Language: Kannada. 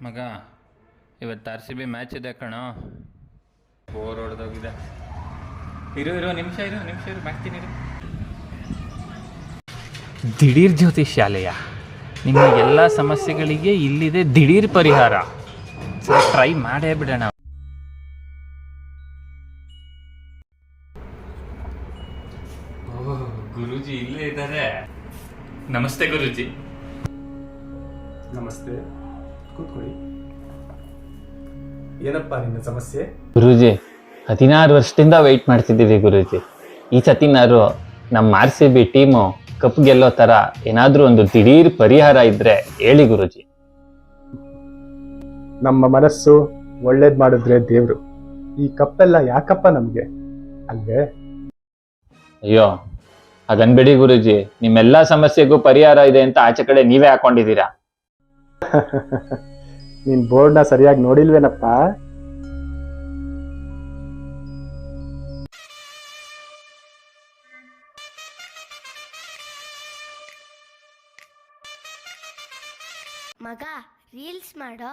ಮಗ, ಇವತ್ತು RCB ಮ್ಯಾಚ್ ಇದೆ ಕಣೋ. ಬೋರ್ ಹೊಡೆದೋಗಿದೆ. ಇರು ನಿಮಿಷ ಇರು ಮಾಡ್ತೀನಿ. ದಿಢೀರ್ ಜ್ಯೋತಿಷ್ಯಾಲಯ, ನಿಮ್ಮ ಎಲ್ಲ ಸಮಸ್ಯೆಗಳಿಗೆ ಇಲ್ಲಿದೆ ದಿಢೀರ್ ಪರಿಹಾರ. ಸರಿ, ಟ್ರೈ ಮಾಡೇ ಬಿಡೋಣ. ಗುರೂಜಿ ಇಲ್ಲೇ ಇದ್ದಾರೆ. ನಮಸ್ತೆ ಗುರೂಜಿ. ನಮಸ್ತೆ, ಕೂತ್ಕೊಳ್ಳಿ. ಏನಪ್ಪ ನಿನ್ನ ಸಮಸ್ಯೆ? ಗುರೂಜಿ, 16 ವರ್ಷದಿಂದ ವೆಯ್ಟ್ ಮಾಡ್ತಿದ್ದೀವಿ ಗುರೂಜಿ. ಈ ಸತಿನಾರು ನಮ್ಮ RCB ಟೀಮು ಕಪ್ ಗೆಲ್ಲೋ ತರ ಏನಾದ್ರೂ ಒಂದು ದಿಢೀರ್ ಪರಿಹಾರ ಇದ್ರೆ ಹೇಳಿ ಗುರೂಜಿ. ನಮ್ಮ ಮನಸ್ಸು ಒಳ್ಳೇದ್ ಮಾಡಿದ್ರೆ ದೇವ್ರು. ಈ ಕಪ್ಪೆಲ್ಲ ಯಾಕಪ್ಪ ನಮ್ಗೆ ಅಲ್ವೇ? ಅಯ್ಯೋ, ಹಾಗನ್ಬೇಡಿ ಗುರೂಜಿ. ನಿಮ್ಮೆಲ್ಲಾ ಸಮಸ್ಯೆಗೂ ಪರಿಹಾರ ಇದೆ ಅಂತ ಆಚೆ ಕಡೆ ನೀವೇ ಹಾಕೊಂಡಿದ್ದೀರಾ. ನೀನ್ ಬೋರ್ಡ್ನ ಸರಿಯಾಗಿ ನೋಡಿಲ್ವೇನಪ್ಪ? ಮಗ, ರೀಲ್ಸ್ ಮಾಡೋ.